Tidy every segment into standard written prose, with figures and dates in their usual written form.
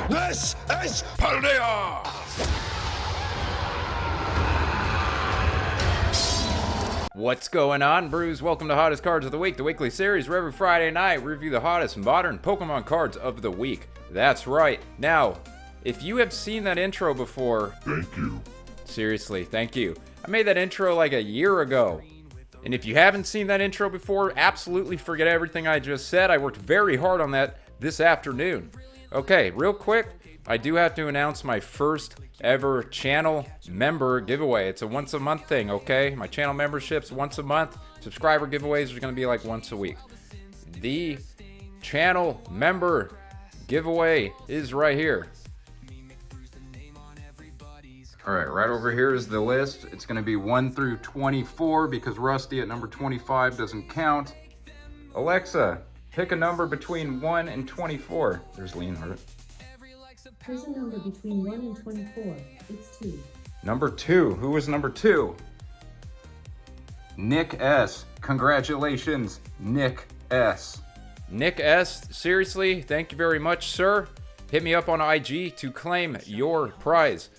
This is Paldean! What's going on, Brews? Welcome to Hottest Cards of the Week, the weekly series where every Friday night we review the hottest modern Pokemon cards of the week. That's right. Now, if you have seen that intro before... Thank you. Seriously, thank you. I made that intro like a year ago. And if you haven't seen that intro before, absolutely forget everything I just said. I worked very hard on that this afternoon. Okay, real quick, I do have to announce my first ever channel member giveaway. It's a once a month thing, okay? My channel membership's once a month. Subscriber giveaways are going to be like once a week. The channel member giveaway is right here. Alright, right over here is the list. It's going to be 1 through 24 because Rusty at number 25 doesn't count. Alexa, pick a number between 1 and 24. There's Leonhardt. Here's a number between 1 and 24. It's 2. Number 2. Who was number 2? Nick S. Congratulations, Nick S. Nick S. Seriously, thank you very much, sir. Hit me up on IG to claim your prize.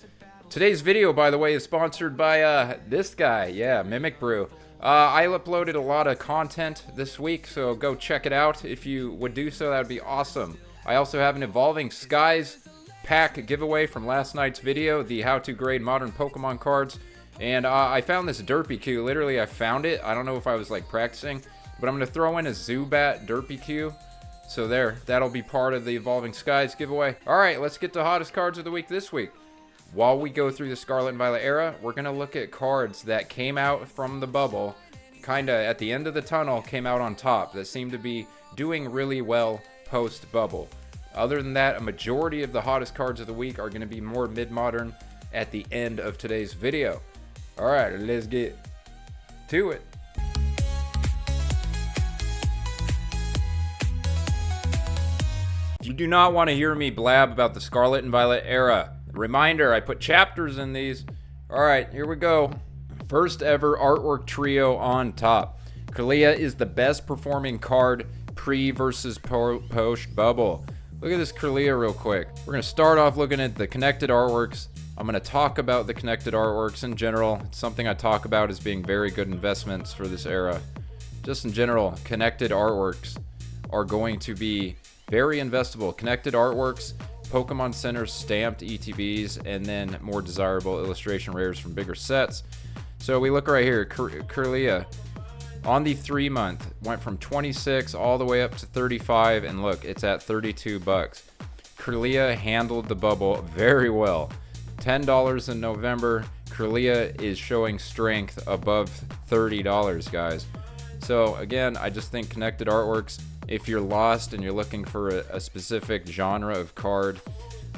Today's video, by the way, is sponsored by this guy. Yeah, Mimic Brew. I uploaded a lot of content this week, so go check it out. If you would do so, that would be awesome. I also have an Evolving Skies pack giveaway from last night's video, the how to grade modern Pokemon cards. And I found this Derpy-Q. Literally, I found it. I don't know if I was like practicing, but I'm going to throw in a Zubat Derpy-Q. So there, that'll be part of the Evolving Skies giveaway. All right, let's get to hottest cards of the week this week. While we go through the Scarlet and Violet era, we're going to look at cards that came out from the bubble, kind of at the end of the tunnel, came out on top, that seem to be doing really well post-bubble. Other than that, a majority of the hottest cards of the week are going to be more mid-modern at the end of today's video. All right, let's get to it. If you do not want to hear me blab about the Scarlet and Violet era, reminder, I put chapters in these. All right, here we go. First ever artwork trio on top. Kirlia is the best performing card pre versus post bubble. Look at this Kirlia real quick. We're going to start off looking at the connected artworks. I'm going to talk about the connected artworks in general. It's something I talk about as being very good investments for this era. Just in general, connected artworks are going to be very investable. Connected artworks, Pokemon Center stamped ETBs, and then more desirable illustration rares from bigger sets. So we look right here, Kirlia on the 3 month went from 26 all the way up to 35, and look, it's at $32. Kirlia handled the bubble very well. $10 in November. Kirlia is showing strength above $30, guys. So again, I just think connected artworks, if you're lost and you're looking for a specific genre of card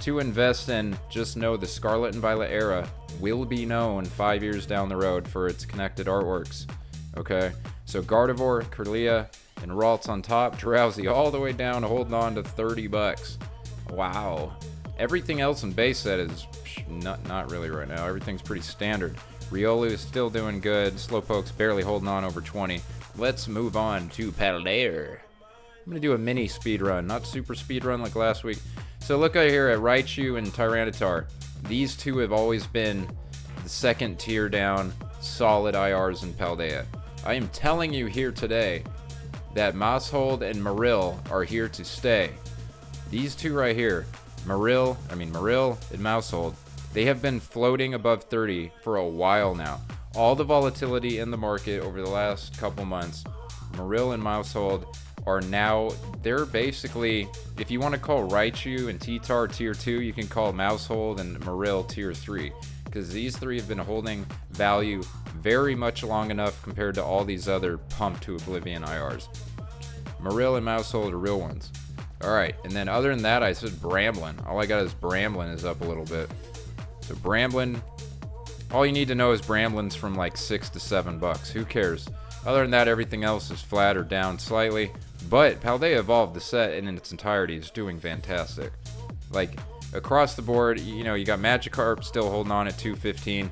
to invest in, just know the Scarlet and Violet era will be known 5 years down the road for its connected artworks. Okay, so Gardevoir, Kirlia, and Ralts on top, Drowsy all the way down, holding on to $30. Wow. Everything else in base set is not really right now. Everything's pretty standard. Riolu is still doing good. Slowpoke's barely holding on over 20. Let's move on to Paldean. I'm going to do a mini speed run, not super speed run like last week. So look out here at Raichu and Tyranitar. These two have always been the second tier down solid IRs in Paldean. I am telling you here today that Maushold and Marill are here to stay. These two right here, Marill and Maushold, they have been floating above 30 for a while now. All the volatility in the market over the last couple months, Marill and Maushold are now, they're basically, if you want to call Raichu and T-Tar tier 2, you can call Maushold and Marill tier 3, because these three have been holding value very much long enough compared to all these other pumped to oblivion IRs. Marill and Maushold are real ones. Alright, and then other than that, I said Bramblin. All I got is Bramblin is up a little bit. So Bramblin, all you need to know is Bramblin's from like $6 to $7. Who cares? Other than that, everything else is flat or down slightly. But Paldea Evolved, the set in its entirety, is doing fantastic. Like, across the board, you know, you got Magikarp still holding on at 215.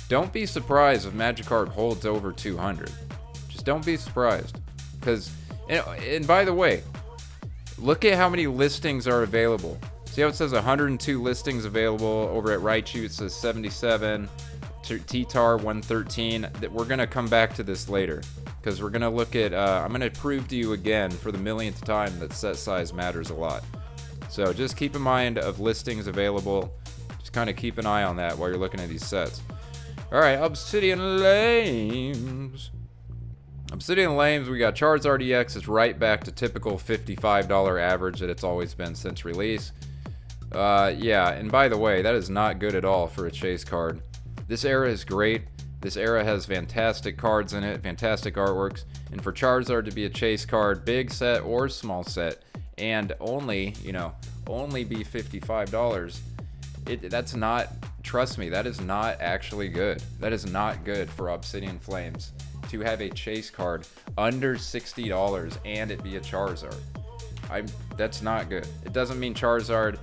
Don't be surprised if Magikarp holds over 200. Just don't be surprised. Because, and by the way, look at how many listings are available See how it says 102 listings available? Over at Raichu it says 77. T-Tar 113. That we're gonna come back to this later, because we're gonna look at I'm gonna prove to you again for the millionth time that set size matters a lot. So just keep in mind of listings available. Just kind of keep an eye on that while you're looking at these sets. Alright, Obsidian Lames. Obsidian Lames, we got Charizard EX. It's right back to typical $55 average that it's always been since release. Yeah, and by the way, that is not good at all for a chase card. This era is great. This era has fantastic cards in it, fantastic artworks, and for Charizard to be a chase card, big set or small set, and only, you know, only be $55, that's not, trust me, that is not actually good. That is not good for Obsidian Flames to have a chase card under $60 and it be a Charizard. That's not good. It doesn't mean Charizard.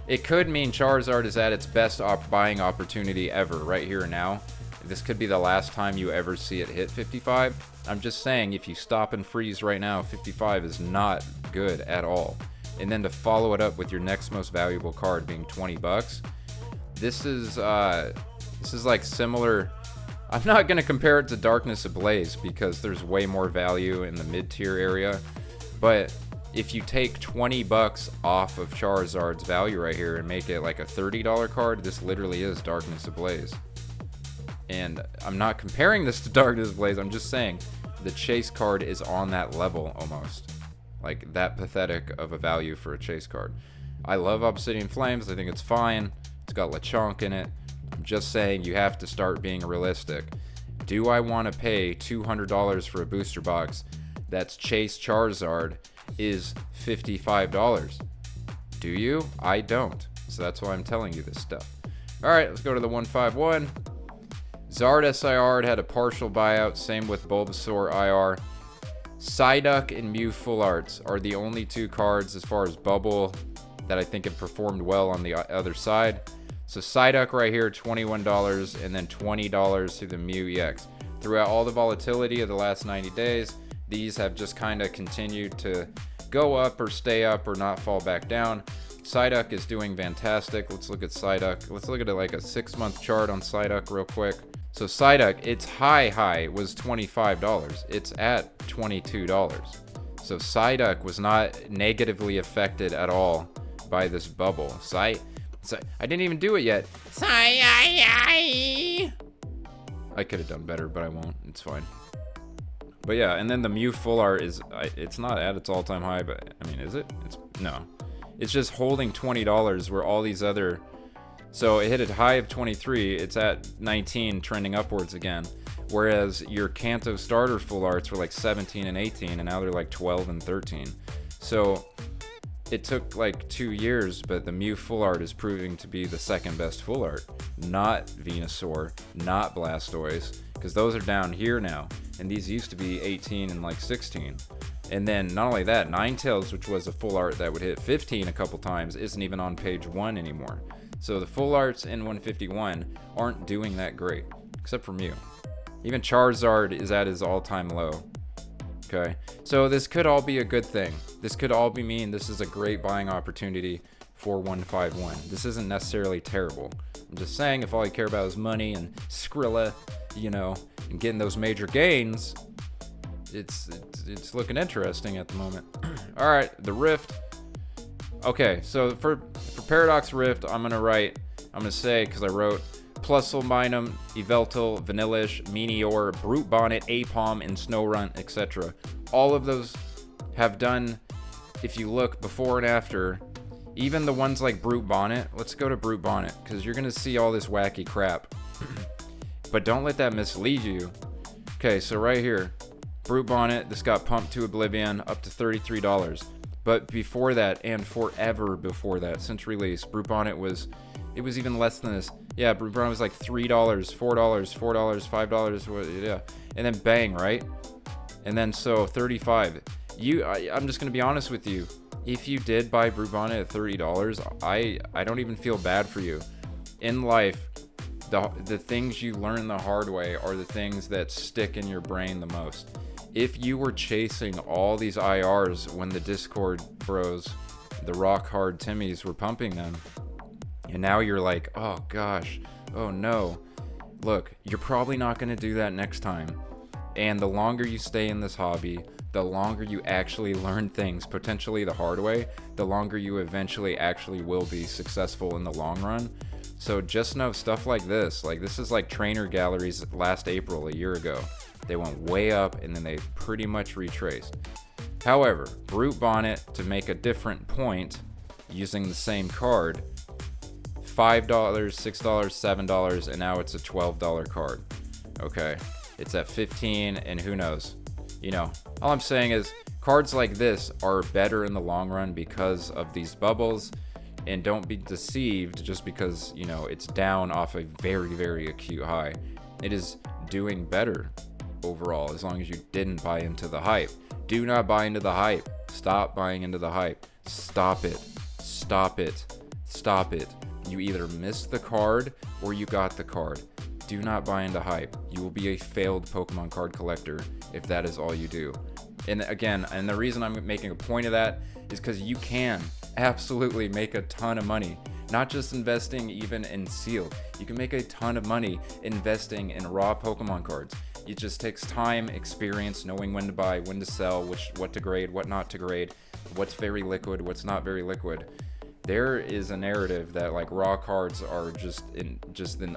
It could mean Charizard is at its best buying opportunity ever, right here and now. This could be the last time you ever see it hit 55. I'm just saying, if you stop and freeze right now, 55 is not good at all. And then to follow it up with your next most valuable card being 20 bucks, this is like similar. I'm not gonna compare it to Darkness Ablaze because there's way more value in the mid-tier area, but if you take 20 bucks off of Charizard's value right here and make it like a $30 card, this literally is Darkness Ablaze. And I'm not comparing this to Darkness Ablaze, I'm just saying the chase card is on that level almost. Like that pathetic of a value for a chase card. I love Obsidian Flames, I think it's fine. It's got Lechonk in it. I'm just saying you have to start being realistic. Do I want to pay $200 for a booster box that's Chase Charizard is $55? Do you? I don't. So that's why I'm telling you this stuff. Alright, let's go to the 151. Zard SIR had a partial buyout, same with Bulbasaur IR. Psyduck and Mew Full Arts are the only two cards as far as Bubble that I think have performed well on the other side. So Psyduck right here, $21, and then $20 to the Mew EX. Throughout all the volatility of the last 90 days, these have just kind of continued to go up or stay up or not fall back down. Psyduck is doing fantastic. Let's look at Psyduck. Let's look at it like a 6-month chart on Psyduck real quick. So Psyduck, its high was $25. It's at $22. So Psyduck was not negatively affected at all by this bubble. I didn't even do it yet. I could have done better, but I won't. It's fine. But yeah, and then the Mew Full Art is, it's not at its all-time high, but I mean, is it? No. It's just holding $20 where all these other, so it hit a high of 23, it's at 19, trending upwards again. Whereas your Kanto starter Full Arts were like 17 and 18, and now they're like 12 and 13. So it took like 2 years, but the Mew Full Art is proving to be the second best Full Art. Not Venusaur, not Blastoise, because those are down here now. And these used to be 18 and like 16. And then not only that, Ninetales, which was a Full Art that would hit 15 a couple times, isn't even on page 1 anymore. So the Full Arts in 151 aren't doing that great, except for Mew. Even Charizard is at his all-time low. Okay, so this could all be a good thing. This could all be mean this is a great buying opportunity for 151. This isn't necessarily terrible. I'm just saying, if all you care about is money and Skrilla, you know, and getting those major gains, it's looking interesting at the moment. All right, the Rift. Okay, so for Paradox Rift, I'm gonna say, because I wrote Plusle, Minum, Yveltal, Vanillish, Meteor, Brute Bonnet, Apom, and Snorunt, etc. All of those have done, if you look before and after, even the ones like Brute Bonnet, let's go to Brute Bonnet, because you're gonna see all this wacky crap. But don't let that mislead you. Okay, so right here, Brute Bonnet, this got pumped to oblivion, up to $33. But before that, and forever before that, since release, Brute Bonnet was, it was even less than this. Yeah, Brute Bonnet was like $3, $4, $4, $5, yeah. And then bang, right? And then so 35. I'm just gonna be honest with you. If you did buy Brute Bonnet at $30, I don't even feel bad for you. In life, the things you learn the hard way are the things that stick in your brain the most. If you were chasing all these IRs when the Discord bros the rock hard Timmies were pumping them. And now you're like, oh gosh, oh no. Look, you're probably not going to do that next time. And the longer you stay in this hobby, the longer you actually learn things, potentially the hard way, the longer you eventually actually will be successful in the long run. So just know stuff like this is like trainer galleries last April, a year ago. They went way up and then they pretty much retraced. However, Brute Bonnet, to make a different point, using the same card, $5, $6, $7, and now it's a $12 card. Okay, it's at 15, and who knows? You know, all I'm saying is cards like this are better in the long run because of these bubbles, and don't be deceived just because, you know, it's down off a very, very acute high. It is doing better overall as long as you didn't buy into the hype. Do not buy into the hype. Stop buying into the hype. Stop it. Stop it. Stop it. You either missed the card or you got the card. Do not buy into hype. You will be a failed Pokemon card collector if that is all you do. And again, and the reason I'm making a point of that is because you can absolutely make a ton of money. Not just investing even in sealed. You can make a ton of money investing in raw Pokemon cards. It just takes time, experience, knowing when to buy, when to sell, what to grade, what not to grade, what's very liquid, what's not very liquid. There is a narrative that like raw cards are just an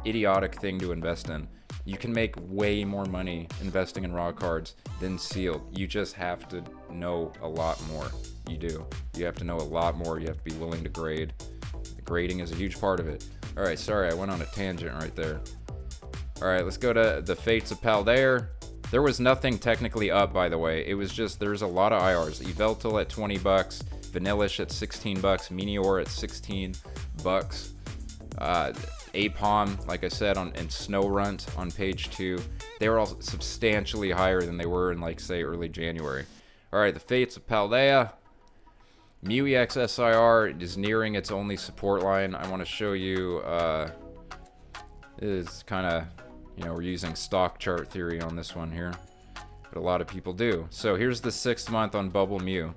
idiotic thing to invest in. You can make way more money investing in raw cards than sealed. You just have to know a lot more. You do. You have to know a lot more. You have to be willing to grade. Grading is a huge part of it. All right, sorry, I went on a tangent right there. All right, let's go to the Fates of Paldean. There was nothing technically up, by the way. It was just, there's a lot of IRs. Yveltal at $20, Vanillish at $16, Meteor at $16, Apom, like I said, and Snowrunt on page 2. They were all substantially higher than they were in, like, say, early January. All right, the Fates of Paldean. Mew EX SIR is nearing its only support line. I want to show you, is kind of, you know, we're using stock chart theory on this one here, but a lot of people do. So here's the 6th month on Bubble Mew.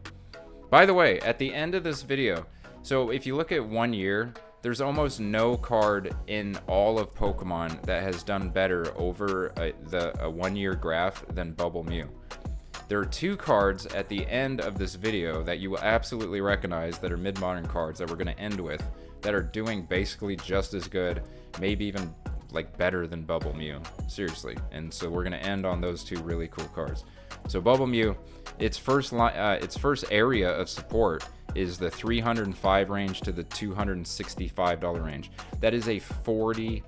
By the way, at the end of this video, so if you look at 1 year, there's almost no card in all of Pokemon that has done better over a 1 year graph than Bubble Mew. There are 2 cards at the end of this video that you will absolutely recognize that are mid-modern cards that we're going to end with that are doing basically just as good, maybe even like better than Bubble Mew, seriously. And so we're going to end on those 2 really cool cards. So Bubble Mew, its first area of support is the $305 range to the $265 range. That is a $40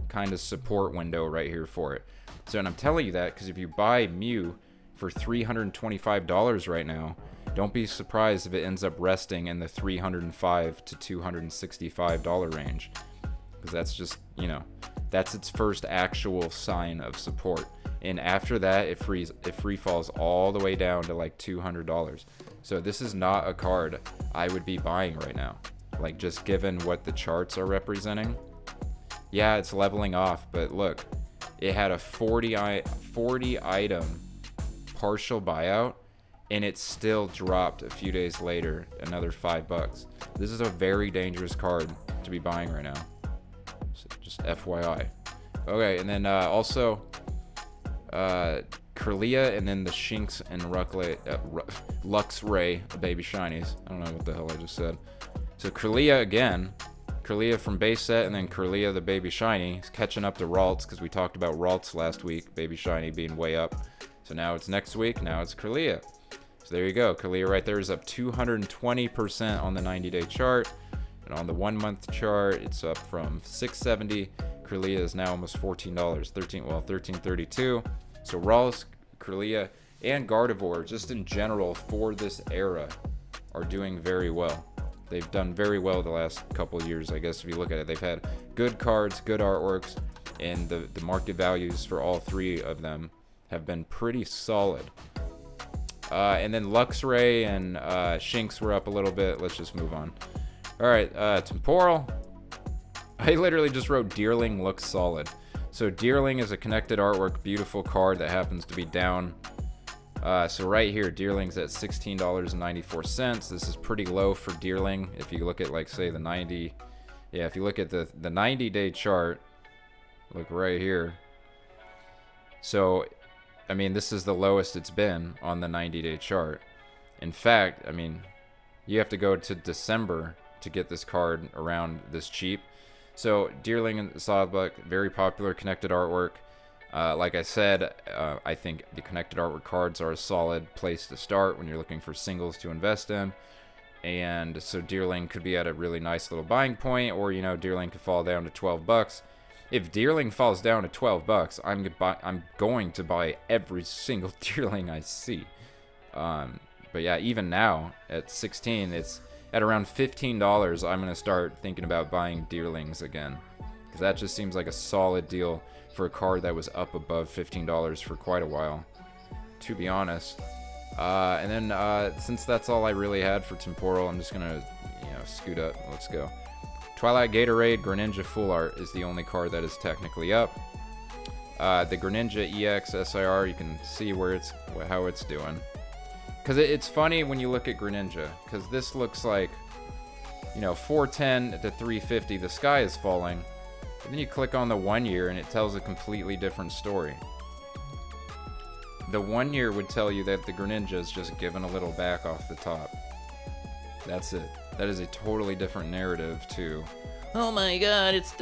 kind of support window right here for it. So, and I'm telling you that because if you buy Mew for $325 right now, don't be surprised if it ends up resting in the $305 to $265 range. Because that's just, you know, that's its first actual sign of support. And after that, it free falls all the way down to like $200. So this is not a card I would be buying right now. Like, just given what the charts are representing. Yeah, it's leveling off, but look, it had a 40 item partial buyout, and it still dropped a few days later, another $5. This is a very dangerous card to be buying right now. So just FYI. Okay, and then also Kirlia, and then the Shinx and Luxray baby shinies. I don't know what the hell I just said. So Kirlia again. Kirlia from base set, and then Kirlia the baby shiny. It's catching up to Ralts because we talked about Ralts last week, baby shiny being way up. So now it's next week, now it's Kirlia. So there you go. Kirlia right there is up 220% on the 90-day chart. And on the 1 month chart, it's up from $670. Kirlia is now almost $14. $13.32. So Ralts, Kirlia, and Gardevoir, just in general for this era, are doing very well. They've done very well the last couple of years, I guess, if you look at it. They've had good cards, good artworks, and the market values for all 3 of them have been pretty solid. And then Luxray and Shinx were up a little bit. Let's just move on. All right, Temporal. I literally just wrote Deerling looks solid. So Deerling is a connected artwork, beautiful card that happens to be down So right here, Deerling's at $16.94. This is pretty low for Deerling. If you look at, like, say the 90, yeah, if you look at the 90-day chart, look right here. So, I mean, this is the lowest it's been on the 90-day chart. In fact, I mean, you have to go to December to get this card around this cheap. So, Deerling and Sawbuck, very popular connected artwork. Like I said, I think the connected artwork cards are a solid place to start when you're looking for singles to invest in. And so Deerling could be at a really nice little buying point, or, you know, Deerling could fall down to 12 bucks. If Deerling falls down to 12 bucks, I'm going to buy every single Deerling I see. But yeah, even now at 16, it's at around $15. I'm going to start thinking about buying Deerlings again, because that just seems like a solid deal for a card that was up above $15 for quite a while, to be honest. And then since that's all I really had for Temporal, I'm just gonna, you know, scoot up. Let's go. Twilight Gatorade Greninja Full Art is the only card that is technically up. The Greninja EX SIR, you can see where how it's doing. Because it's funny when you look at Greninja, because this looks like, you know, 410 to 350, the sky is falling. And then you click on the 1 year and it tells a completely different story. The 1 year would tell you that the Greninja is just given a little back off the top. That's it. That is a totally different narrative to, oh my god, it's,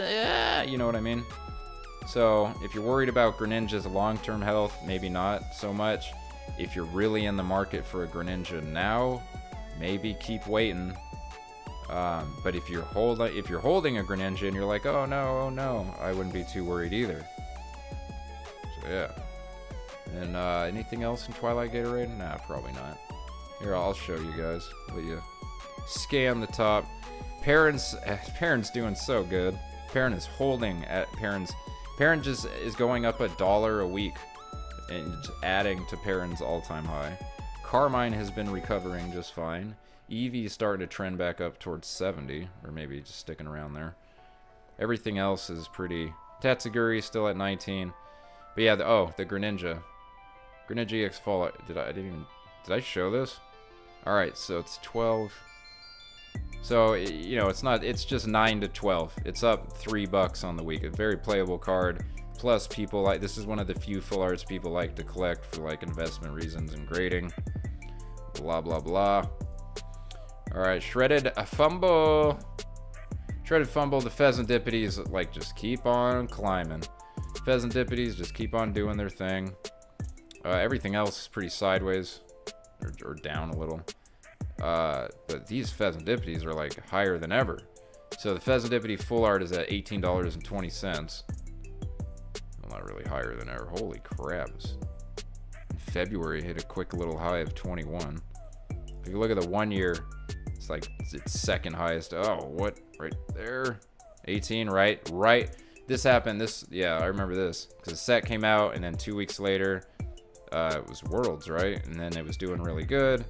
you know what I mean? So, if you're worried about Greninja's long-term health, maybe not so much. If you're really in the market for a Greninja now, maybe keep waiting. But if you're holding a Greninja and you're like, oh no, I wouldn't be too worried either. So yeah. And anything else in Twilight Gatorade? Nah, probably not. Here, I'll show you guys. Let you scan the top. Parents doing so good. Parent is holding at Parents. Parent just is going up $1 a week and just adding to Parent's all-time high. Carmine has been recovering just fine. Eevee is starting to trend back up towards 70, or maybe just sticking around there. Everything else is pretty. Tatsuguri still at 19. But yeah, the Greninja. Greninja EX Fallout. Did I show this? Alright, so it's 12. So, you know, it's just 9 to 12. It's up $3 on the week. A very playable card. Plus, people like, this is one of the few full arts people like to collect for, like, investment reasons and grading. Blah, blah, blah. Alright, Shredded Fumble. Shredded Fumble, the Pheasantipides, like, just keep on climbing. Pheasantipides just keep on doing their thing. Everything else is pretty sideways, or down a little. But these Pheasantipides are, like, higher than ever. So the Pheasantipede full art is at $18.20. Well, not really higher than ever. Holy crap. In February, hit a quick little high of 21. If you look at the 1 year, it's like its second highest. Oh, what? Right there. 18, right? Right. This happened. Yeah, I remember this. Because the set came out, and then 2 weeks later, it was Worlds, right? And then it was doing really good.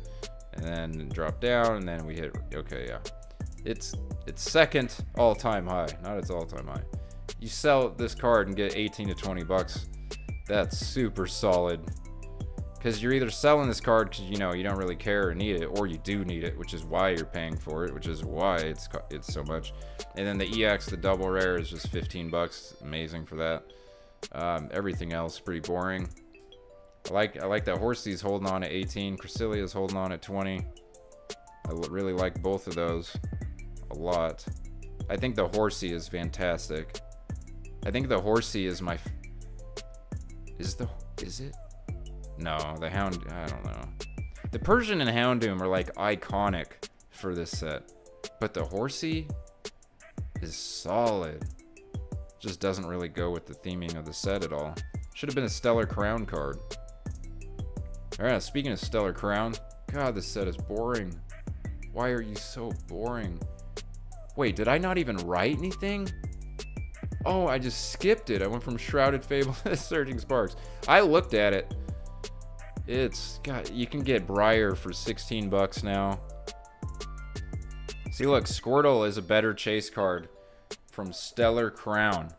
And then it dropped down, and then we hit, okay, yeah. It's second all-time high, not its all-time high. You sell this card and get 18 to 20 bucks. That's super solid. Because you're either selling this card because, you know, you don't really care or need it, or you do need it, which is why you're paying for it, which is why it's so much. And then the EX, the double rare, is just 15 bucks. Amazing for that. Everything else pretty boring. I like that Horsey's holding on at 18. Cressilia's holding on at 20. I really like both of those a lot. I think the Horsey is fantastic. I think the Horsey is my... Is it? No, the Hound... I don't know. The Persian and Houndoom are, like, iconic for this set. But the Horsey is solid. Just doesn't really go with the theming of the set at all. Should have been a Stellar Crown card. Alright, speaking of Stellar Crown, God, this set is boring. Why are you so boring? Wait, did I not even write anything? Oh, I just skipped it. I went from Shrouded Fable to Surging Sparks. I looked at it. It's, God, you can get Briar for 16 bucks now. See, look, Squirtle is a better chase card from Stellar Crown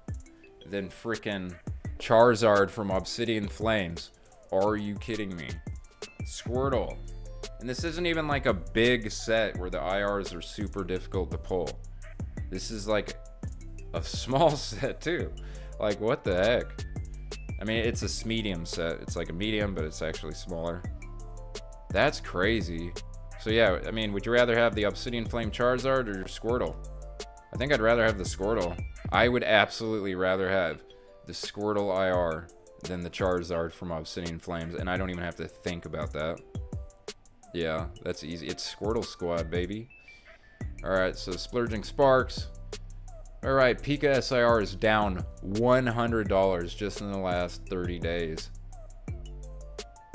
than frickin' Charizard from Obsidian Flames. Are you kidding me? Squirtle. And this isn't even like a big set where the IRs are super difficult to pull. This is like a small set too. Like, what the heck? I mean, it's a medium set. It's like a medium, but it's actually smaller. That's crazy. So yeah, I mean, would you rather have the Obsidian Flame Charizard or your Squirtle? I think I'd rather have the Squirtle. I would absolutely rather have the Squirtle IR than the Charizard from Obsidian Flames, and I don't even have to think about that. Yeah, that's easy. It's Squirtle Squad, baby. Alright, so Splurging Sparks. Alright, Pika SIR is down $100 just in the last 30 days.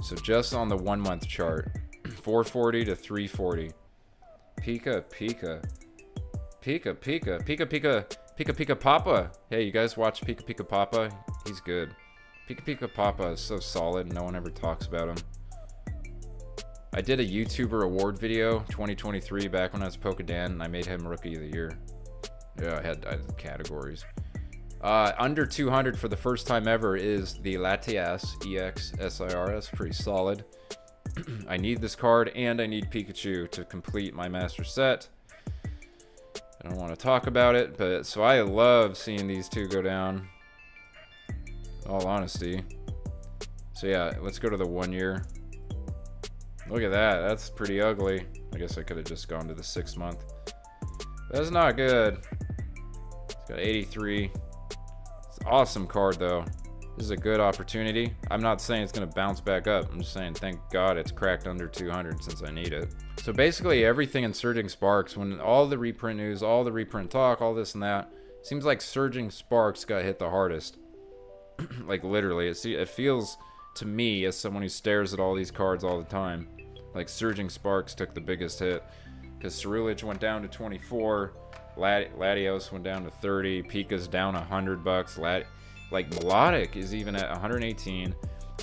So just on the 1 month chart, 440 to 340. Pika, Pika. Pika, Pika. Pika, Pika. Pika, Pika Papa. Hey, you guys watch Pika, Pika Papa? He's good. Pika, Pika Papa is so solid and no one ever talks about him. I did a YouTuber award video 2023 back when I was Pokedan, and I made him Rookie of the Year. Yeah, I had categories. Under 200 for the first time ever is the Latias EX SIRS. Pretty solid. I need this card, and I need Pikachu to complete my master set. I don't want to talk about it, but so I love seeing these two go down. In all honesty. So yeah, let's go to the 1 year. Look at that. That's pretty ugly. I guess I could have just gone to the 6 month. That's not good. It's got 83. It's an awesome card, though. This is a good opportunity. I'm not saying it's going to bounce back up. I'm just saying thank God it's cracked under 200 since I need it. So basically everything in Surging Sparks, when all the reprint news, all the reprint talk, all this and that, seems like Surging Sparks got hit the hardest. Like literally. It feels to me, as someone who stares at all these cards all the time, like Surging Sparks took the biggest hit. Because Ceruledge went down to 24, Latios went down to 30, Pika's down $100, like Melodic is even at 118.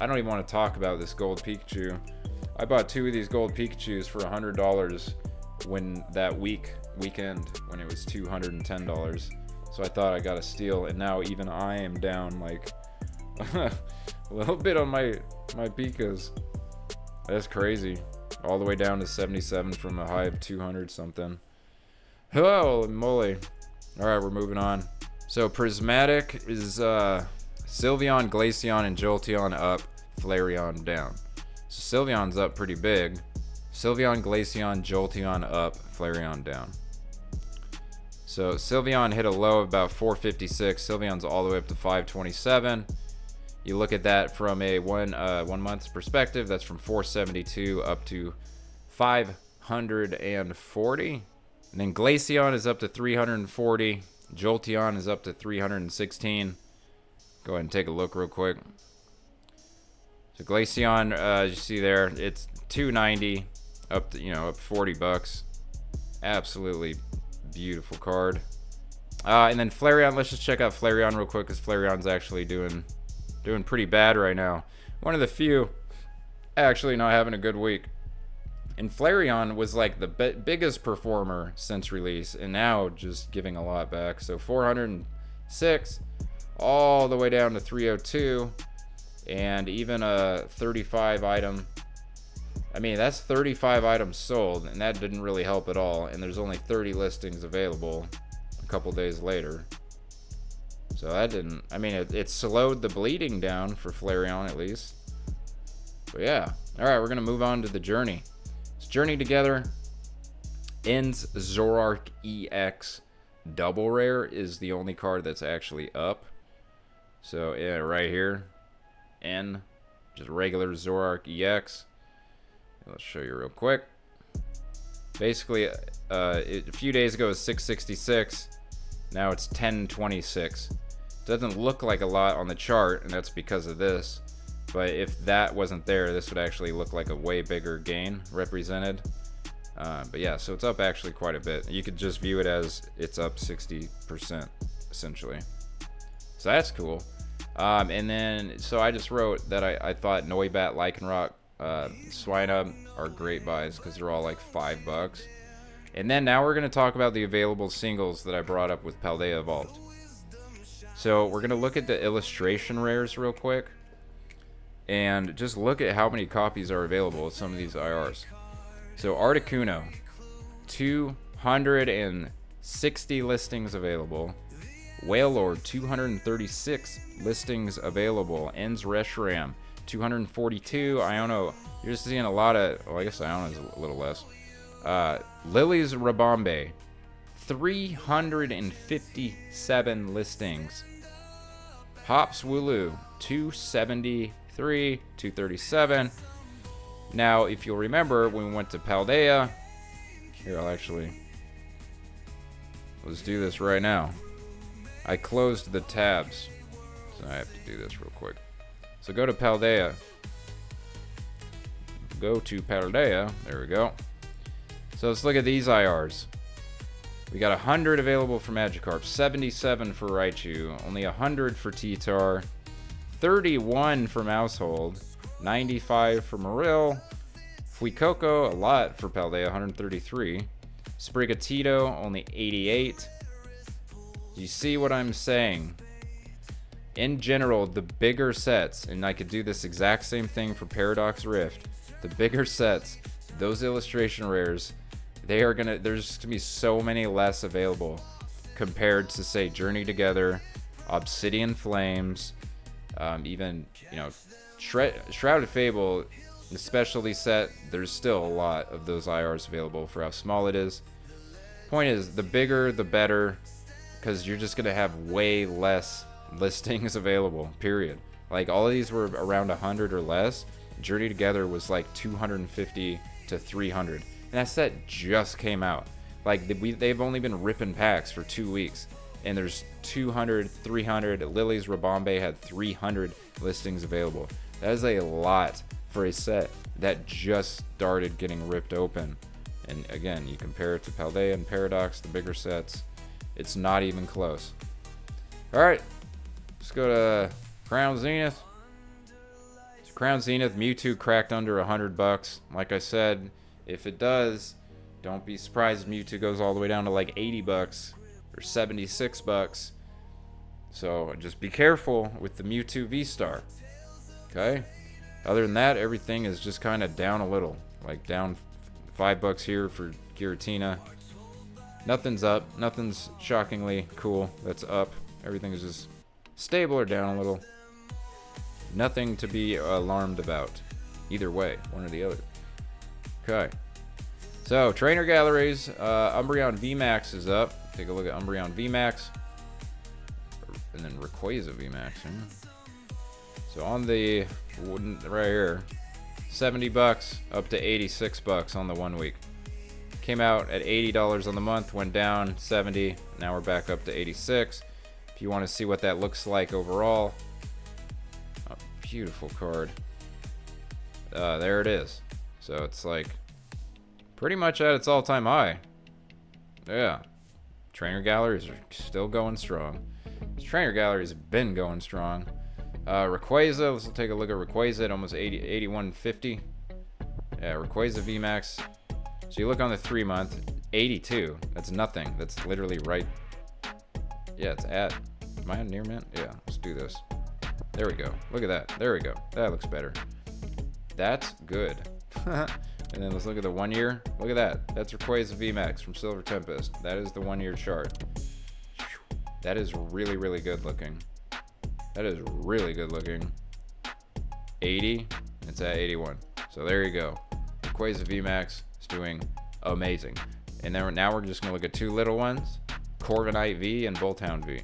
I don't even want to talk about this gold Pikachu. I bought 2 of these gold Pikachus for $100 when that weekend when it was $210. So I thought I got a steal, and now even I am down like a little bit on my Pikas. That's crazy. All the way down to 77 from a high of 200 something. Holy moly. Alright, we're moving on. So Prismatic is Sylveon, Glaceon, and Jolteon up, Flareon down. So Sylveon's up pretty big. Sylveon, Glaceon, Jolteon up, Flareon down. So Sylveon hit a low of about 456. Sylveon's all the way up to 527. You look at that from a one month perspective, that's from 472 up to 540. And then Glaceon is up to 340. Jolteon is up to 316. Go ahead and take a look real quick. So Glaceon, as you see there, it's 290 up to, up $40. Absolutely beautiful card. And then Flareon, let's just check out Flareon real quick, because Flareon's actually doing pretty bad right now. One of the few actually not having a good week. And Flareon was like the biggest performer since release, and now just giving a lot back. So 406 all the way down to 302, and even a 35 item. I mean, that's 35 items sold, and that didn't really help at all. And there's only 30 listings available a couple days later. So that didn't, I mean, it slowed the bleeding down for Flareon at least. But yeah. Alright, we're going to move on to the Journey. This Journey Together ends Zoroark EX Double Rare is the only card that's actually up. So yeah, right here. N, just regular Zoroark EX. Let's show you real quick. Basically, a few days ago it was 666. Now it's 1026. Doesn't look like a lot on the chart, and that's because of this. But if that wasn't there, this would actually look like a way bigger gain represented. But yeah, so it's up actually quite a bit. You could just view it as it's up 60% essentially. So that's cool. And then, so I just wrote that I thought Noibat, Lycanroc, Swinub are great buys because they're all like $5. And then now we're going to talk about the available singles that I brought up with Paldea Vault. So we're going to look at the illustration rares real quick. and just look at how many copies are available of some of these IRs. So Articuno, 260 listings available. Whalelord, 236 listings available. Ens Reshiram, 242. Iono, you're just seeing a lot of, well, I guess Iono is a little less. Lily's Rabombe, 357 listings. Hops Wooloo, 273, 237. Now, if you'll remember, when we went to Paldea, here, let's do this right now. I closed the tabs, so I have to do this real quick. So go to Paldea. There we go. So let's look at these IRs. We got 100 available for Magikarp, 77 for Raichu, only 100 for T-Tar, 31 for Mousehold, 95 for Marill, Fuecoco, a lot for Paldea, 133, Sprigatito, only 88. You see what I'm saying? In general, the bigger sets, and I could do this exact same thing for Paradox Rift, the bigger sets, those illustration rares, there's gonna be so many less available compared to, say, Journey Together, Obsidian Flames, even, you know, Shrouded Fable, the specialty set. There's still a lot of those IRs available for how small it is. Point is, the bigger the better, because you're just gonna have way less listings available, period. Like, all of these were around 100 or less. Journey Together was like 250 to 300. And that set just came out. Like, they've only been ripping packs for 2 weeks. And there's 200, 300. Lily's Rabombe had 300 listings available. That is a lot for a set that just started getting ripped open. And again, you compare it to Paldea and Paradox, the bigger sets, it's not even close. Alright, let's go to Crown Zenith. So Crown Zenith, Mewtwo cracked under $100. Like I said, if it does, don't be surprised if Mewtwo goes all the way down to like $80 or $76. So just be careful with the Mewtwo V-Star. Okay? Other than that, everything is just kind of down a little. Like down $5 here for Giratina. Nothing's up. Nothing's shockingly cool that's up. Everything is just stable or down a little. Nothing to be alarmed about. Either way, one or the other. Okay. So, trainer galleries. Umbreon VMAX is up. Take a look at Umbreon VMAX. And then Rayquaza VMAX. So, on the right here, $70 up to $86 on the 1 week. Came out at $80 on the month, went down 70. Now we're back up to 86. If you want to see what that looks like overall, a beautiful card. There it is. So it's like pretty much at its all-time high. Yeah. Trainer galleries are still going strong. Trainer galleries have been going strong. Rayquaza, let's take a look at Rayquaza at almost 81.50. Yeah, Rayquaza VMAX. So you look on the 3 month, 82. That's nothing. That's literally right. Yeah, it's at. Am I on near mint? Yeah, let's do this. There we go. Look at that. There we go. That looks better. That's good. And then let's look at the 1 year. Look at that. That's Rayquaza VMAX from Silver Tempest. That is the 1 year chart. That is really, really good looking. That is really good looking. 80. It's at 81. So there you go. Rayquaza VMAX is doing amazing. And then now we're just going to look at two little ones. Corviknight V and Bulltown V.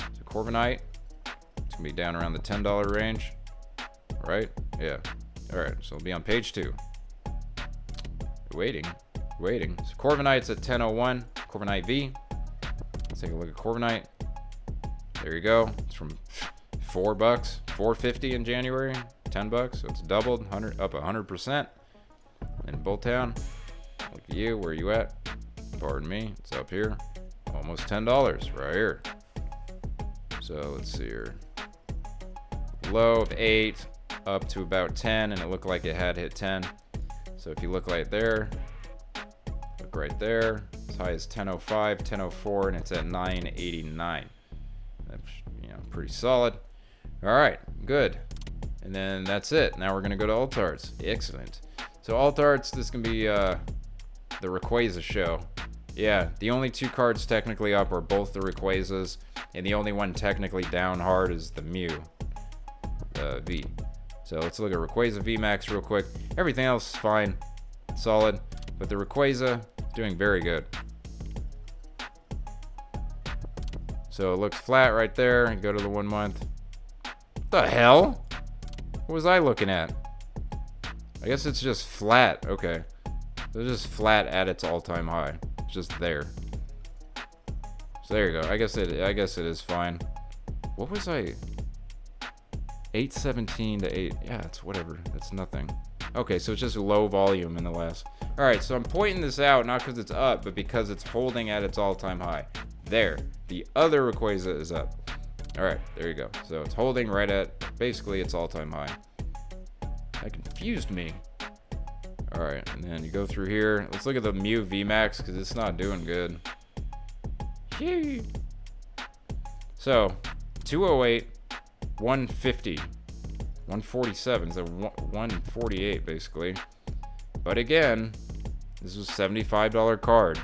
So Corviknight, it's going to be down around the $10 range. Right? Yeah. Alright, so it'll be on page 2. Waiting. So Corviknight's at 10.01. Corviknight V. Let's take a look at Corviknight. There you go. It's from $4, $4.50 in January, $10, so it's doubled, up 100%. And Bulltown, look at you, where you at? Pardon me, it's up here, almost $10 right here. So let's see here. Low of 8, up to about 10, and it looked like it had hit 10. So if you look right there, look right there, as high as 10.05, 10.04, and it's at 9.89. That's, you know, pretty solid. All right, good. And then that's it. Now we're going to go to Alt Arts. Excellent. So Alt Arts, this can be the Rayquaza show. Yeah, the only 2 cards technically up are both the Rayquazas, and the only one technically down hard is the Mew, V. So let's look at Rayquaza VMAX real quick. Everything else is fine, solid, but the Rayquaza doing very good. So it looks flat right there. Go to the 1 month. What the hell? What was I looking at? I guess it's just flat. Okay. So it's just flat at its all-time high. It's just there. So there you go. I guess it is fine. What was I? 817 to 8. Yeah, it's whatever. That's nothing. Okay, so it's just low volume in the last. All right, so I'm pointing this out not because it's up, but because it's holding at its all-time high. There. The other Rayquaza is up. All right, there you go. So it's holding right at basically its all-time high. That confused me. All right, and then you go through here. Let's look at the Mew VMAX because it's not doing good. Yay. So 208, 150, 147, so 148 basically. But again, this was $75 card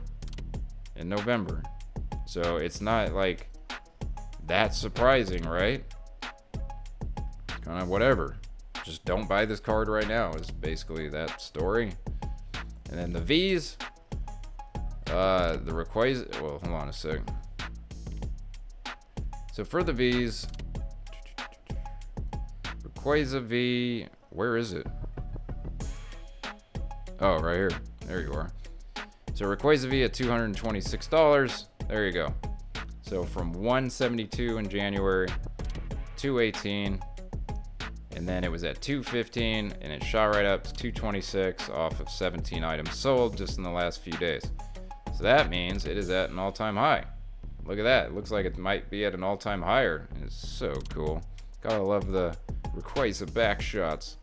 in November. So it's not like that surprising, right? Kind of whatever. Just don't buy this card right now is basically that story. And then the V's, the Rayquaza, well, hold on a sec. So for the V's, Rayquaza V, where is it? Oh, right here. There you are. So Rayquaza V at $226. There you go. So from 172 in January, 218. And then it was at 215 and it shot right up to 226 off of 17 items sold just in the last few days. So that means it is at an all-time high. Look at that. It looks like it might be at an all-time higher. It's so cool. Gotta love the Rayquaza back shots.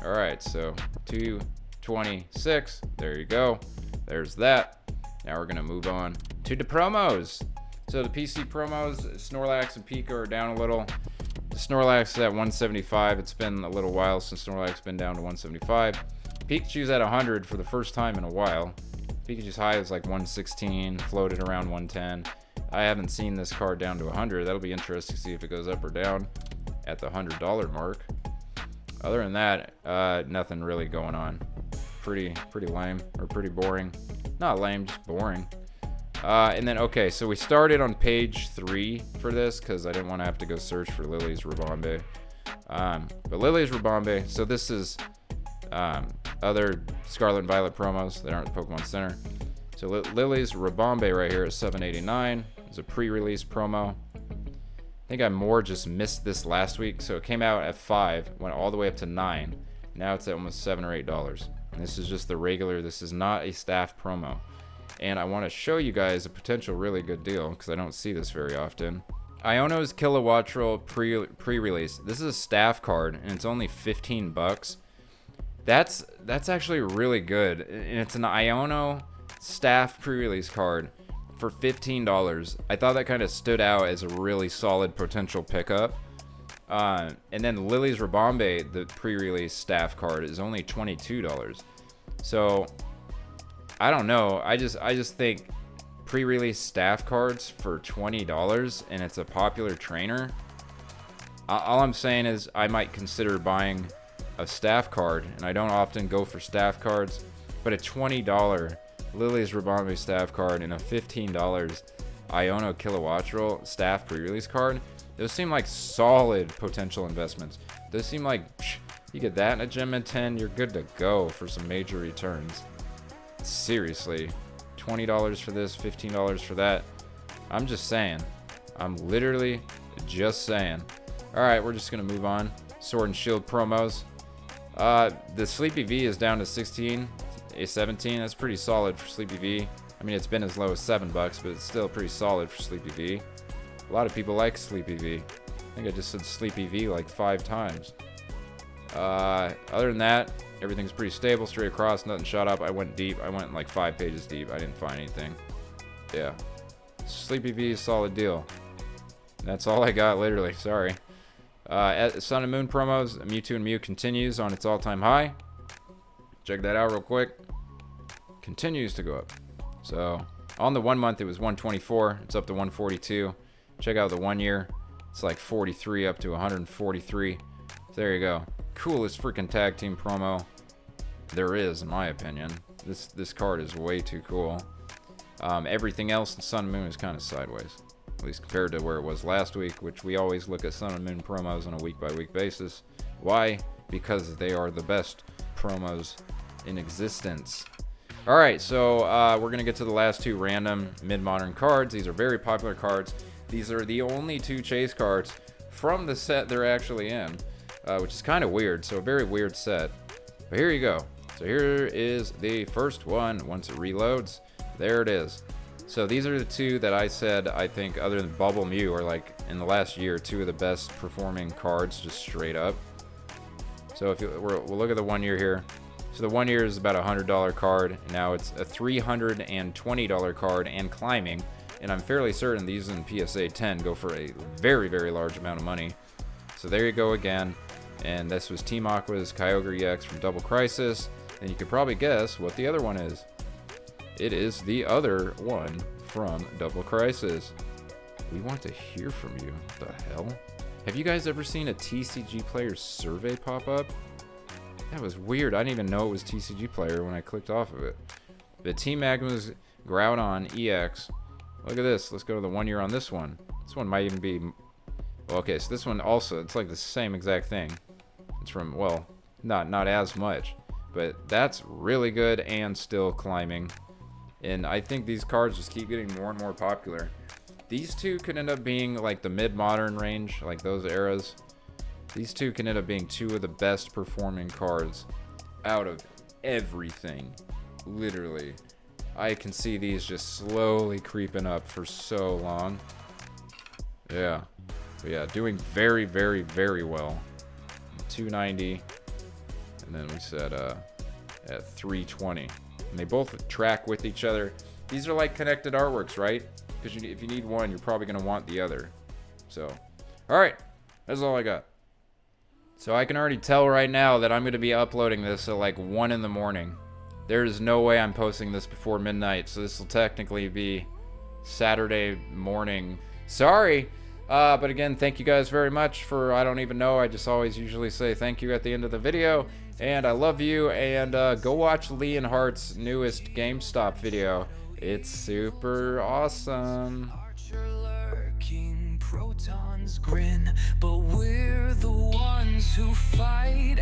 All right, so 226. There you go. There's that. Now we're gonna move on to the promos. So the PC promos, Snorlax and Pika are down a little. The Snorlax is at 175. It's been a little while since Snorlax's been down to 175. Pikachu's at 100 for the first time in a while. Pikachu's high is like 116, floated around 110. I haven't seen this card down to 100. That'll be interesting to see if it goes up or down at the $100 mark. Other than that, nothing really going on. Pretty lame, or pretty boring. Not lame, just boring. And then, okay, so we started on page 3 for this because I didn't want to have to go search for Lily's Rabombe. But Lily's Rabombe, so this is other Scarlet and Violet promos that aren't the Pokemon Center. So Lily's Rabombe right here is $7.89. It's a pre-release promo. I think I more just missed this last week. So it came out at 5, went all the way up to 9. Now it's at almost $7 or $8. And this is just the regular, this is not a staff promo. And I want to show you guys a potential really good deal because I don't see this very often. Iono's OUTTRO pre-release. This is a staff card and it's only 15 bucks. That's actually really good. And it's an Iono staff pre-release card for $15. I thought that kind of stood out as a really solid potential pickup. And then Lily's Rabombe, the pre-release staff card, is only $22. So I don't know. I just think pre-release staff cards for $20 and it's a popular trainer. All I'm saying is I might consider buying a staff card, and I don't often go for staff cards, but a $20 Lily's Rabombe staff card and a $15 Iono OUTTRO staff pre-release card, those seem like solid potential investments. Those seem like you get that in a Gem and 10, you're good to go for some major returns. Seriously, $20 for this, $15 for that. I'm just saying. I'm literally just saying. All right, we're just gonna move on. Sword and Shield promos. The Sleepy V is down to 16, a 17. That's pretty solid for Sleepy V. I mean, it's been as low as $7, but it's still pretty solid for Sleepy V. A lot of people like Sleepy V. I think I just said Sleepy V like 5 times. Other than that, everything's pretty stable, straight across, nothing shot up. I went deep. I went like 5 pages deep. I didn't find anything. Yeah. Sleepy V is a solid deal. That's all I got, literally. Sorry. At Sun and Moon promos, Mewtwo and Mew continues on its all-time high. Check that out real quick. Continues to go up. So on the 1 month, it was 124. It's up to 142. Check out the 1 year. It's like 43 up to 143. There you go. Coolest freaking tag team promo there is, in my opinion. This card is way too cool. Everything else in Sun and Moon is kind of sideways, at least compared to where it was last week, which we always look at Sun and Moon promos on a week-by-week basis. Why? Because they are the best promos in existence. Alright, so we're going to get to the last two random mid-modern cards. These are very popular cards. These are the only two chase cards from the set they're actually in, which is kind of weird. So a very weird set. But here you go. So here is the first one. Once it reloads, there it is. So these are the two that I said I think, other than Bubble Mew, are like in the last year two of the best performing cards, just straight up. So if we'll look at the 1 year here. So the 1 year is about a $100 card. Now it's a $320 card and climbing. And I'm fairly certain these in PSA 10 go for a very, very large amount of money. So there you go again. And this was Team Aqua's Kyogre EX from Double Crisis. And you could probably guess what the other one is. It is the other one from Double Crisis. We want to hear from you. What the hell? Have you guys ever seen a TCG Player survey pop up? That was weird. I didn't even know it was TCG Player when I clicked off of it. But Team Magma's Groudon EX. Look at this. Let's go to the 1 year on this one. This one might even be... Well, okay, so this one also, it's like the same exact thing. It's from, well, not as much. But that's really good and still climbing. And I think these cards just keep getting more and more popular. These two could end up being like the mid-modern range, like those eras. These two can end up being two of the best performing cards out of everything. Literally. I can see these just slowly creeping up for so long. Yeah. But yeah, doing very, very, very well. 290. And then we said at 320. And they both track with each other. These are like connected artworks, right? Because if you need one, you're probably going to want the other. So, alright. That's all I got. So I can already tell right now that I'm going to be uploading this at like 1 in the morning. There is no way I'm posting this before midnight. So this will technically be Saturday morning. Sorry. But again, thank you guys very much for, I don't even know. I just always usually say thank you at the end of the video. And I love you, and go watch Lee and Hart's newest GameStop video. It's super awesome. Protons grin, but we're the ones who fight.